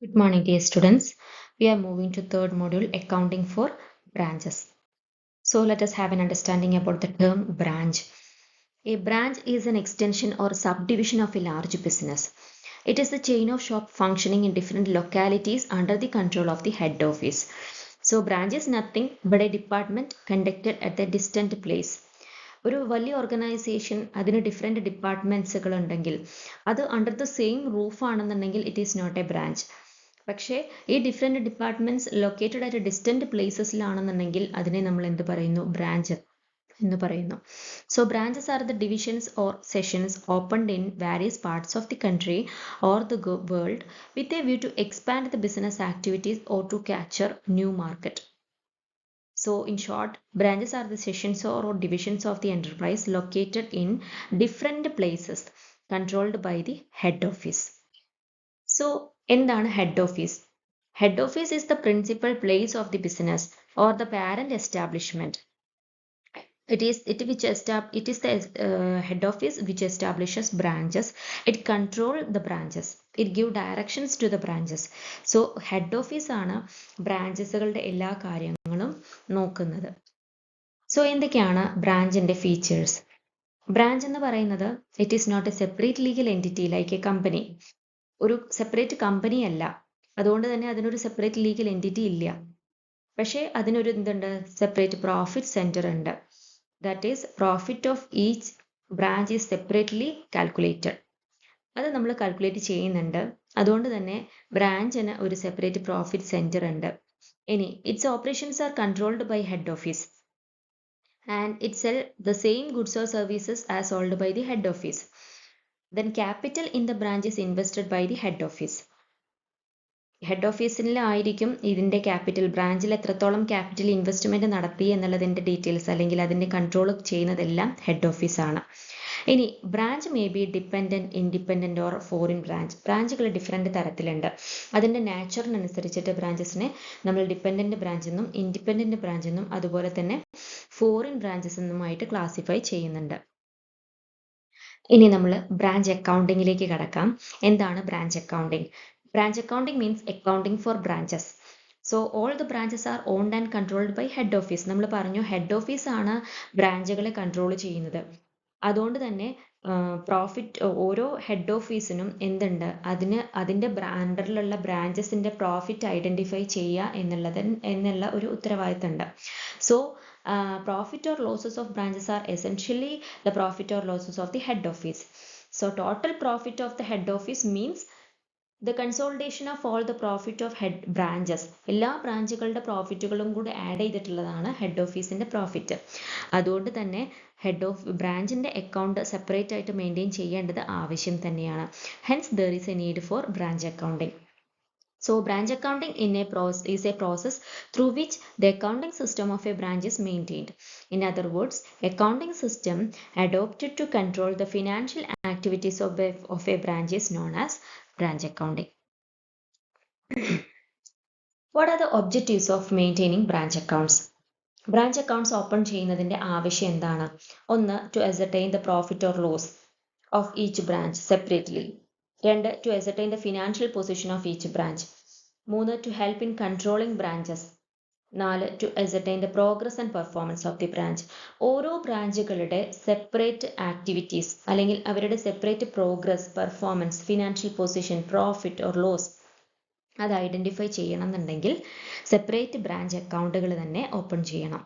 Good morning, dear students. We are moving to third module, accounting for branches. So let us have an understanding about the term branch. A branch is an extension or subdivision of a large business. It is the chain of shop functioning in different localities under the control of the head office. So branch is nothing but a department conducted at a distant place. ഒരു വലിയ organisation അതിന് different ഡിപ്പാർട്ട്മെൻറ്റ്സുകൾ ഉണ്ടെങ്കിൽ അത് under the same roof ആണെന്നുണ്ടെങ്കിൽ it is not a branch. പക്ഷേ ഈ different departments located ആയിട്ട് ഡിസ്റ്റൻറ്റ് പ്ലേസസിലാണെന്നുണ്ടെങ്കിൽ അതിനെ നമ്മൾ എന്ത് പറയുന്നു? ബ്രാഞ്ച് എന്ന് പറയുന്നു. So branches are the divisions or sessions opened in various parts of the country or the world with a view to expand the business activities or to capture new market. So in short, branches are the sessions or divisions of the enterprise located in different places controlled by the head office. So എന്താണ് head office? Head office is the principal place of the business or the parent establishment. It is the head office which establishes branches. It control the branches. It give directions to the branches. So head office ആണ് ബ്രാഞ്ചസുകളുടെ എല്ലാ കാര്യങ്ങളും നോക്കുന്നത്. So എന്തൊക്കെയാണ് ബ്രാഞ്ചിന്റെ features? Branch എന്ന് പറയുന്നത് it is not a separate legal entity like a company. ഒരു separate company അല്ല, അതുകൊണ്ട് തന്നെ അതിനൊരു സെപ്പറേറ്റ് ലീഗൽ എൻറ്റിറ്റി ഇല്ല. പക്ഷേ അതിനൊരു എന്തുണ്ട്? സെപ്പറേറ്റ് പ്രോഫിറ്റ് സെൻറ്റർ ഉണ്ട്. That is profit of each branch is separately calculated. അത് നമ്മൾ കാൽക്കുലേറ്റ് ചെയ്യുന്നുണ്ട്. അതുകൊണ്ട് തന്നെ ബ്രാഞ്ചിന് ഒരു സെപ്പറേറ്റ് പ്രോഫിറ്റ് സെൻറ്റർ ഉണ്ട്. ഇനി its operations are controlled by head office and it sell the same goods or services as sold by the head office. Then capital in the branch is invested by the head office. Head ഓഫീസിലായിരിക്കും ഇതിൻ്റെ capital, ബ്രാഞ്ചിൽ എത്രത്തോളം capital investment നടത്തി എന്നുള്ളതിൻ്റെ details അല്ലെങ്കിൽ അതിൻ്റെ control ചെയ്യുന്നതെല്ലാം head ഓഫീസാണ്. ഇനി branch may be dependent, independent or foreign branch. ബ്രാഞ്ചുകൾ ഡിഫറെൻറ്റ് തരത്തിലുണ്ട്. അതിൻ്റെ നാച്ചറിനനുസരിച്ചിട്ട് ബ്രാഞ്ചസിനെ നമ്മൾ ഡിപ്പെൻഡൻറ്റ് ബ്രാഞ്ച് എന്നും ഇൻഡിപെൻഡൻറ്റ് ബ്രാഞ്ച് എന്നും അതുപോലെ തന്നെ ഫോറിൻ ബ്രാഞ്ചസ് എന്നുമായിട്ട് ക്ലാസിഫൈ ചെയ്യുന്നുണ്ട്. ഇനി നമ്മൾ ബ്രാഞ്ച് അക്കൗണ്ടിങ്ങിലേക്ക് കടക്കാം. എന്താണ് branch accounting? Branch accounting means accounting for branches. So all the branches are owned and controlled by head office. നമ്മൾ പറഞ്ഞു ഹെഡ് ഓഫീസ് ആണ് ബ്രാഞ്ചുകളെ കൺട്രോൾ ചെയ്യുന്നത്. അതുകൊണ്ട് തന്നെ പ്രോഫിറ്റ് ഓരോ ഹെഡ് ഓഫീസിനും എന്തുണ്ട്? അതിൻ്റെ അണ്ടറിലുള്ള ബ്രാഞ്ചസിൻ്റെ പ്രോഫിറ്റ് ഐഡൻറ്റിഫൈ ചെയ്യുക എന്നുള്ള ഒരു ഉത്തരവാദിത്തം ഉണ്ട്. So profit or losses of branches are essentially the profit or losses of the head office. So total profit of the head office means the consolidation of all the profit of head branches. എല്ലാ ബ്രാഞ്ചുകളുടെ പ്രോഫിറ്റുകളും കൂടെ add ചെയ്തിട്ടുള്ളതാണ് head ഓഫീസിൻ്റെ profit. അതുകൊണ്ട് തന്നെ head of ബ്രാഞ്ചിൻ്റെ account separate ആയിട്ട് maintain ചെയ്യേണ്ടത് ആവശ്യം തന്നെയാണ്. Hence there is A need for branch accounting. So branch accounting is a process through which the accounting system of a branch is maintained. In other words, accounting system adopted to control the financial activities of a branch is known as branch accounting. What are the objectives of maintaining branch accounts? Branch accounts open ചെയ്യുന്നതിൻ്റെ ആവശ്യം എന്താണ്? ഒന്ന്, to ascertain the profit or loss of each branch separately. 2, to ascertain the financial position of each branch. 3, to help in controlling branches. 4, to ascertain the progress and performance of the branch. ഓരോ ബ്രാഞ്ചുകളുടെ separate activities അല്ലെങ്കിൽ അവരുടെ separate progress, performance, financial position, profit or loss അത് identify ചെയ്യണം എന്നുണ്ടെങ്കിൽ separate branch അക്കൗണ്ടുകൾ തന്നെ open ചെയ്യണം.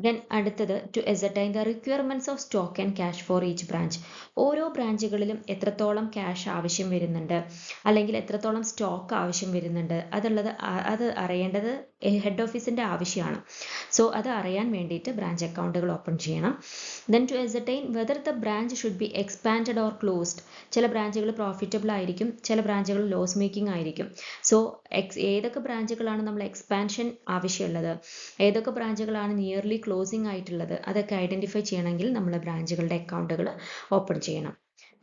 Then അടുത്തത്, to ascertain the requirements of stock and cash for each branch. ഓരോ ബ്രാഞ്ചുകളിലും എത്രത്തോളം ക്യാഷ് ആവശ്യം വരുന്നുണ്ട് അല്ലെങ്കിൽ എത്രത്തോളം സ്റ്റോക്ക് ആവശ്യം വരുന്നുണ്ട് അത് അറിയേണ്ടത് ഹെഡ് ഓഫീസിൻ്റെ ആവശ്യമാണ്. സോ അത് അറിയാൻ വേണ്ടിയിട്ട് ബ്രാഞ്ച് അക്കൗണ്ടുകൾ ഓപ്പൺ ചെയ്യണം. Then to ascertain whether the branch should be expanded or closed. ചില ബ്രാഞ്ചുകൾ പ്രോഫിറ്റബിൾ ആയിരിക്കും, ചില ബ്രാഞ്ചുകൾ ലോസ് മേക്കിംഗ് ആയിരിക്കും. സോ ഏതൊക്കെ ബ്രാഞ്ചുകളാണ് നമ്മൾ എക്സ്പാൻഷൻ ആവശ്യമുള്ളത്, ഏതൊക്കെ ബ്രാഞ്ചുകളാണ് നിയർലി ക്ലോസിംഗ് ആയിട്ടുള്ളത്, അതൊക്കെ ഐഡൻറ്റിഫൈ ചെയ്യണമെങ്കിൽ നമ്മൾ ബ്രാഞ്ചുകളുടെ അക്കൗണ്ടുകൾ ഓപ്പൺ ചെയ്യണം.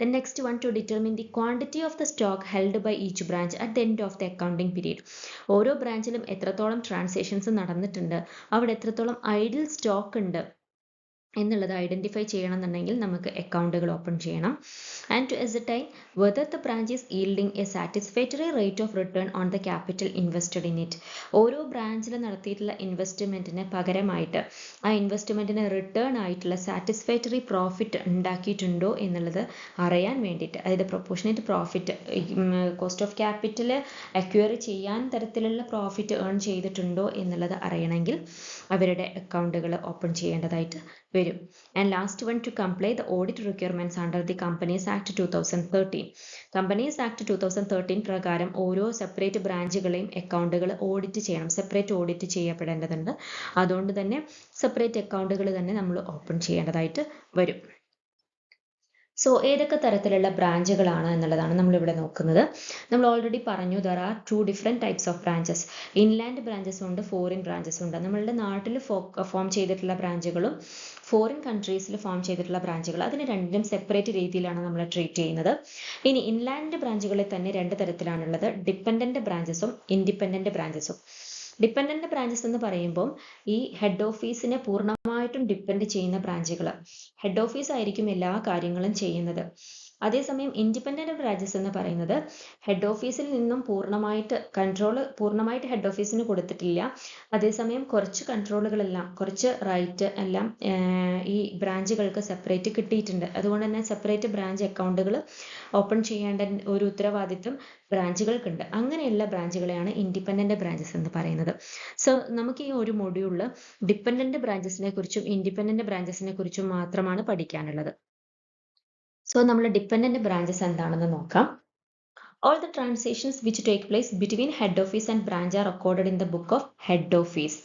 The next one, to determine the quantity of the stock held by each branch at the end of the accounting period. ഓരോ ബ്രാഞ്ചിലും എത്രത്തോളം ട്രാൻസാക്ഷൻസ് നടന്നിട്ടുണ്ട്, അവിടെ എത്രത്തോളം ഐഡിൽ സ്റ്റോക്ക് ഉണ്ട് എന്നുള്ളത് ഐഡൻറ്റിഫൈ ചെയ്യണമെന്നുണ്ടെങ്കിൽ നമുക്ക് അക്കൗണ്ടുകൾ ഓപ്പൺ ചെയ്യണം. And to ascertain whether the branch is yielding a satisfactory rate of return on the capital invested in it. ഓരോ ബ്രാഞ്ചിൽ നടത്തിയിട്ടുള്ള ഇൻവെസ്റ്റ്മെൻറ്റിന് പകരമായിട്ട് ആ ഇൻവെസ്റ്റ്മെൻറ്റിന് റിട്ടേൺ ആയിട്ടുള്ള സാറ്റിസ്ഫാക്ടറി പ്രോഫിറ്റ് ഉണ്ടാക്കിയിട്ടുണ്ടോ എന്നുള്ളത് അറിയാൻ വേണ്ടിയിട്ട്, അതായത് proportionate profit, cost of capital acquire ചെയ്യാൻ തരത്തിലുള്ള പ്രോഫിറ്റ് ഏൺ ചെയ്തിട്ടുണ്ടോ എന്നുള്ളത് അറിയണമെങ്കിൽ അവരുടെ അക്കൗണ്ടുകൾ ഓപ്പൺ ചെയ്യേണ്ടതായിട്ട് വരും. And last one, to comply the audit requirements under the companies act 2013. Companies act 2013 പ്രകാരം ഓരോ സെപ്പറേറ്റ് ബ്രാഞ്ചുകളെയും അക്കൗണ്ടുകൾ ഓഡിറ്റ് ചെയ്യണം, സെപ്പറേറ്റ് ഓഡിറ്റ് ചെയ്യപ്പെടേണ്ടതുണ്ട്. അതുകൊണ്ട് തന്നെ സെപ്പറേറ്റ് അക്കൗണ്ടുകൾ തന്നെ നമ്മൾ ഓപ്പൺ ചെയ്യേണ്ടതായിട്ട് വരും. സോ ഏതൊക്കെ തരത്തിലുള്ള ബ്രാഞ്ചുകളാണ് എന്നുള്ളതാണ് നമ്മളിവിടെ നോക്കുന്നത്. നമ്മൾ ഓൾറെഡി പറഞ്ഞു, there are 2 different types of branches. Inland ബ്രാഞ്ചസും ഉണ്ട്, ഫോറിൻ ബ്രാഞ്ചസും ഉണ്ട്. നമ്മളുടെ നാട്ടിൽ ഫോം ചെയ്തിട്ടുള്ള ബ്രാഞ്ചുകളും ഫോറിൻ കൺട്രീസിൽ ഫോം ചെയ്തിട്ടുള്ള ബ്രാഞ്ചുകൾ, അതിന് രണ്ടും സെപ്പറേറ്റ് രീതിയിലാണ് നമ്മൾ ട്രീറ്റ് ചെയ്യുന്നത്. ഇനി ഇൻലാൻഡ് ബ്രാഞ്ചുകളിൽ തന്നെ 2 തരത്തിലാണുള്ളത്, ഡിപ്പെൻഡൻറ്റ് ബ്രാഞ്ചസും ഇൻഡിപെൻഡൻറ്റ് ബ്രാഞ്ചസും. ഡിപ്പെൻഡൻറ്റ് ബ്രാഞ്ചസ് എന്ന് പറയുമ്പോൾ ഈ ഹെഡ് ഓഫീസിനെ പൂർണ്ണമായിട്ടും ഡിപ്പെൻഡ് ചെയ്യുന്ന ബ്രാഞ്ചുകൾ, ഹെഡ് ഓഫീസ് ആയിരിക്കും എല്ലാ കാര്യങ്ങളും ചെയ്യുന്നത്. അതേസമയം ഇൻഡിപെൻഡൻറ്റ് ബ്രാഞ്ചസ് എന്ന് പറയുന്നത് ഹെഡ് ഓഫീസിൽ നിന്നും പൂർണ്ണമായിട്ട് ഹെഡ് ഓഫീസിന് കൊടുത്തിട്ടില്ല. അതേസമയം കുറച്ച് കൺട്രോളുകളെല്ലാം, കുറച്ച് റൈറ്റ് എല്ലാം ഈ ബ്രാഞ്ചുകൾക്ക് സെപ്പറേറ്റ് കിട്ടിയിട്ടുണ്ട്. അതുകൊണ്ട് തന്നെ സെപ്പറേറ്റ് ബ്രാഞ്ച് അക്കൗണ്ടുകൾ ഓപ്പൺ ചെയ്യേണ്ട ഒരു ഉത്തരവാദിത്വം ബ്രാഞ്ചുകൾക്കുണ്ട്. അങ്ങനെയുള്ള ബ്രാഞ്ചുകളെയാണ് ഇൻഡിപെൻഡൻറ്റ് ബ്രാഞ്ചസ് എന്ന് പറയുന്നത്. സോ നമുക്ക് ഈ ഒരു മൊഡ്യൂളിൽ ഡിപ്പെൻഡൻറ്റ് ബ്രാഞ്ചസിനെ കുറിച്ചും ഇൻഡിപെൻഡൻറ്റ് ബ്രാഞ്ചസിനെ കുറിച്ചും മാത്രമാണ് പഠിക്കാനുള്ളത്. സോ നമ്മൾ ഡിപ്പെൻഡൻറ്റ് ബ്രാഞ്ചസ് എന്താണെന്ന് നോക്കാം. All the transactions which take place between head office and branch are recorded in the book of head office.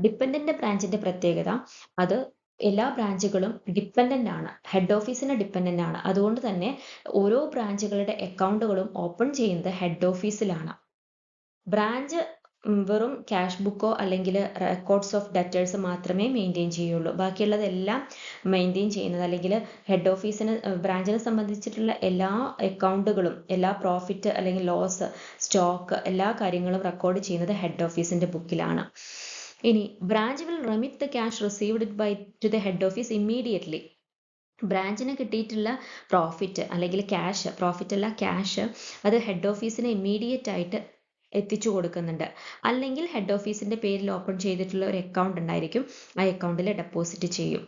Dependent ബ്രാഞ്ചിന്റെ പ്രത്യേകത, അത് എല്ലാ ബ്രാഞ്ചുകളും ഡിപ്പെൻഡൻ്റ് ആണ്, ഹെഡ് ഓഫീസിന് ഡിപ്പെൻഡൻ്റ് ആണ്. അതുകൊണ്ട് തന്നെ ഓരോ ബ്രാഞ്ചുകളുടെ അക്കൗണ്ടുകളും ഓപ്പൺ ചെയ്യുന്നത് ഹെഡ് ഓഫീസിലാണ്. ബ്രാഞ്ച് വെറും ക്യാഷ് ബുക്കോ അല്ലെങ്കിൽ റെക്കോർഡ്സ് ഓഫ് ഡെറ്റേഴ്സ് മാത്രമേ മെയിൻറ്റെയിൻ ചെയ്യുള്ളൂ. ബാക്കിയുള്ളതെല്ലാം മെയിൻറ്റെയിൻ ചെയ്യുന്നത്, അല്ലെങ്കിൽ ഹെഡ് ഓഫീസിന് ബ്രാഞ്ചിനെ സംബന്ധിച്ചിട്ടുള്ള എല്ലാ അക്കൗണ്ടുകളും, എല്ലാ പ്രോഫിറ്റ് അല്ലെങ്കിൽ ലോസ്, സ്റ്റോക്ക്, എല്ലാ കാര്യങ്ങളും റെക്കോർഡ് ചെയ്യുന്നത് ഹെഡ് ഓഫീസിൻ്റെ ബുക്കിലാണ്. ഇനി branch will remit the cash received to the head office immediately. ബ്രാഞ്ചിന് കിട്ടിയിട്ടുള്ള പ്രോഫിറ്റ് അല്ലെങ്കിൽ ക്യാഷ്, പ്രോഫിറ്റ് അല്ല ക്യാഷ്, അത് ഹെഡ് ഓഫീസിന് ഇമ്മീഡിയറ്റ് ആയിട്ട് എത്തിച്ചു കൊടുക്കുന്നുണ്ട്. അല്ലെങ്കിൽ ഹെഡ് ഓഫീസിന്റെ പേരിൽ ഓപ്പൺ ചെയ്തിട്ടുള്ള ഒരു അക്കൗണ്ട് ഉണ്ടായിരിക്കും, ആ അക്കൗണ്ടിൽ ഡെപ്പോസിറ്റ് ചെയ്യും.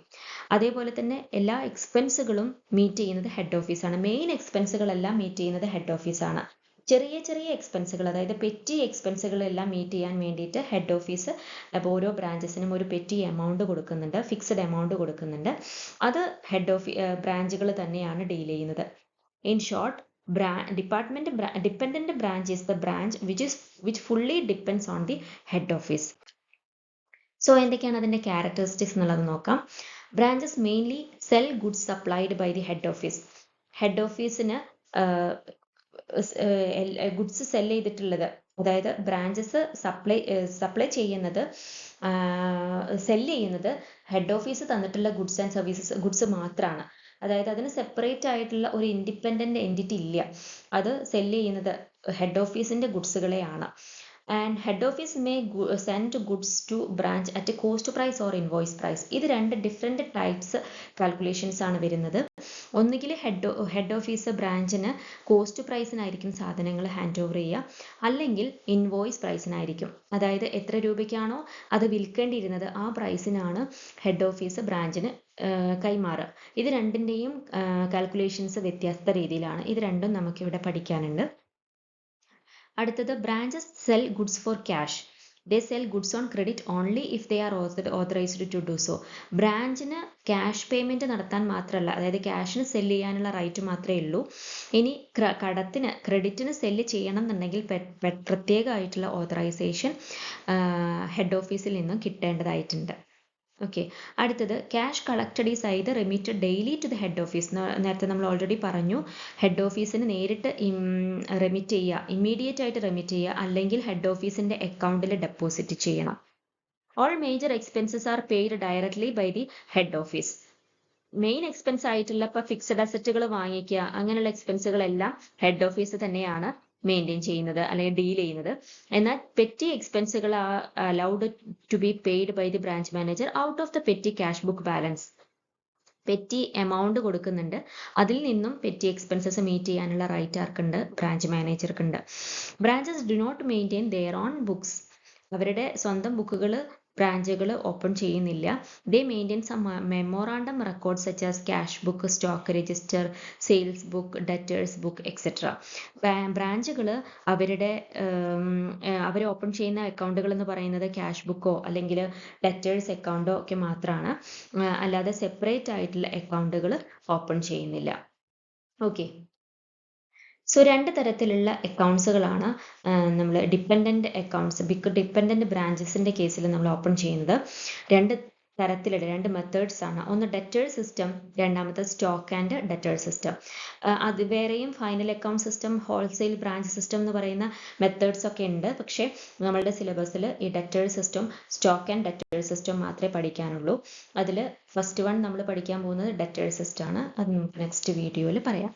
അതേപോലെ തന്നെ എല്ലാ എക്സ്പെൻസുകളും മീറ്റ് ചെയ്യുന്നത് ഹെഡ് ഓഫീസാണ്. മെയിൻ എക്സ്പെൻസുകളെല്ലാം മീറ്റ് ചെയ്യുന്നത് ഹെഡ് ഓഫീസാണ്. ചെറിയ ചെറിയ എക്സ്പെൻസുകൾ, അതായത് പെറ്റി എക്സ്പെൻസുകളെല്ലാം മീറ്റ് ചെയ്യാൻ വേണ്ടിയിട്ട് ഹെഡ് ഓഫീസ് ഓരോ ബ്രാഞ്ചസിനും ഒരു പെറ്റി എമൗണ്ട് കൊടുക്കുന്നുണ്ട്, ഫിക്സഡ് എമൗണ്ട് കൊടുക്കുന്നുണ്ട്. അത് ബ്രാഞ്ചുകൾ തന്നെയാണ് ഡീൽ ചെയ്യുന്നത്. In short, dependent branch is the branch which fully depends on the head office. So എന്തൊക്കെയാണ് അതിൻ്റെ ക്യാരക്ടറിസ്റ്റിക്സ് എന്നുള്ളത് നോക്കാം. Branches mainly sell goods supplied by the head office. Head ഓഫീസിന് ഗുഡ്സ് സെൽ ചെയ്തിട്ടുള്ളത്, അതായത് ബ്രാഞ്ചസ് സപ്ലൈ ചെയ്യുന്നത്, sell ചെയ്യുന്നത് head office തന്നിട്ടുള്ള ഗുഡ്സ് ആൻഡ് സർവീസസ്, ഗുഡ്സ് മാത്രമാണ്. അതായത് അതിന് സെപ്പറേറ്റ് ആയിട്ടുള്ള ഒരു ഇൻഡിപെൻഡന്റ് എൻറ്റിറ്റി ഇല്ല. അത് സെല് ചെയ്യുന്നത് ഹെഡ് ഓഫീസിന്റെ ഗുഡ്സുകളെയാണ്. And head office may send goods to branch at cost price or invoice price. ഇത് 2 ഡിഫറെൻറ്റ് ടൈപ്സ് കാൽക്കുലേഷൻസ് ആണ് വരുന്നത്. ഒന്നുകിൽ ഹെഡ് ഓഫീസ് ബ്രാഞ്ചിന് കോസ്റ്റ് പ്രൈസിനായിരിക്കും സാധനങ്ങൾ ഹാൻഡ് ഓവർ ചെയ്യുക, അല്ലെങ്കിൽ ഇൻവോയ്സ് പ്രൈസിനായിരിക്കും. അതായത് എത്ര രൂപയ്ക്കാണോ അത് വിൽക്കേണ്ടിയിരുന്നത് ആ പ്രൈസിനാണ് ഹെഡ് ഓഫീസ് ബ്രാഞ്ചിന് കൈമാറുക. ഇത് രണ്ടിൻ്റെയും കാൽക്കുലേഷൻസ് വ്യത്യസ്ത രീതിയിലാണ്. ഇത് രണ്ടും നമുക്കിവിടെ പഠിക്കാനുണ്ട്. അടുത്തത്, branches sell goods for cash. They sell goods on credit only if they are authorised to do so. ബ്രാഞ്ചിന് ക്യാഷ് പേയ്മെൻറ്റ് നടത്താൻ മാത്രമല്ല, അതായത് ക്യാഷിന് സെല്ല് ചെയ്യാനുള്ള റൈറ്റ് മാത്രമേ ഉള്ളൂ. ഇനി ക്രെഡിറ്റിന് സെല്ല് ചെയ്യണം എന്നുണ്ടെങ്കിൽ പ്രത്യേകമായിട്ടുള്ള ഓതറൈസേഷൻ ഹെഡ് ഓഫീസിൽ നിന്നും കിട്ടേണ്ടതായിട്ടുണ്ട്. ഓക്കെ, അടുത്തത്, cash collected is either remitted daily to the head office. നേരത്തെ നമ്മൾ ഓൾറെഡി പറഞ്ഞു, ഹെഡ് ഓഫീസിന് നേരിട്ട് റെമിറ്റ് ചെയ്യുക, ഇമ്മീഡിയറ്റ് ആയിട്ട് റെമിറ്റ് ചെയ്യുക, അല്ലെങ്കിൽ ഹെഡ് ഓഫീസിന്റെ അക്കൗണ്ടിൽ ഡെപ്പോസിറ്റ് ചെയ്യണം. All major expenses are paid directly by the head office. Main expense ആയിട്ടുള്ള ഇപ്പോൾ ഫിക്സഡ് അസറ്റുകൾ വാങ്ങിക്കുക, അങ്ങനെയുള്ള എക്സ്പെൻസുകളെല്ലാം ഹെഡ് ഓഫീസ് തന്നെയാണ് മെയിൻറ്റെയിൻ ചെയ്യുന്നത് അല്ലെങ്കിൽ ഡീൽ ചെയ്യുന്നത്. എന്നാൽ പെറ്റി എക്സ്പെൻസുകൾ allowed to be paid by the branch manager out of the petty cash book balance. Petty amount കൊടുക്കുന്നുണ്ട്, അതിൽ നിന്നും പെറ്റി എക്സ്പെൻസസ് മീറ്റ് ചെയ്യാനുള്ള റൈറ്റ് ആർക്കുണ്ട്? ബ്രാഞ്ച് മാനേജർക്കുണ്ട്. Branches do not maintain their own books. അവരുടെ സ്വന്തം ബുക്കുകൾ ബ്രാഞ്ചുകൾ ഓപ്പൺ ചെയ്യുന്നില്ല. They maintain some memorandum record such as cash book, stock register, sales book, debtors book etcetera. ബ്രാഞ്ചുകൾ അവരുടെ അവർ ഓപ്പൺ ചെയ്യുന്ന അക്കൗണ്ടുകൾ എന്ന് പറയുന്നത് ക്യാഷ് ബുക്കോ അല്ലെങ്കിൽ ഡെറ്റേഴ്സ് അക്കൗണ്ടോ ഒക്കെ മാത്രമാണ്, അല്ലാതെ സെപ്പറേറ്റ് ആയിട്ടുള്ള അക്കൗണ്ടുകൾ ഓപ്പൺ ചെയ്യുന്നില്ല. ഓക്കെ, സോ രണ്ട് തരത്തിലുള്ള അക്കൗണ്ട്സുകളാണ് നമ്മൾ ഡിപ്പെൻഡൻറ്റ് അക്കൗണ്ട്സ്, ഡിപ്പെൻഡൻറ്റ് ബ്രാഞ്ചസിൻ്റെ കേസിൽ നമ്മൾ ഓപ്പൺ ചെയ്യുന്നത്. രണ്ട് തരത്തിലുള്ള രണ്ട് മെത്തേഡ്സ് ആണ്. ഒന്ന് ഡെറ്റർ സിസ്റ്റം, രണ്ടാമത്തെ സ്റ്റോക്ക് ആൻഡ് ഡെറ്റർ സിസ്റ്റം. അത് വേറെയും final account system, wholesale branch system എന്ന് പറയുന്ന മെത്തേഡ്സ് ഒക്കെ ഉണ്ട്. പക്ഷേ നമ്മളുടെ സിലബസിൽ ഈ debtor system, stock and debtor system മാത്രമേ പഠിക്കാനുള്ളൂ. അതിൽ ഫസ്റ്റ് വൺ നമ്മൾ പഠിക്കാൻ പോകുന്നത് ഡെറ്റർ സിസ്റ്റം ആണ്. അത് നമുക്ക് നെക്സ്റ്റ് വീഡിയോയിൽ പറയാം.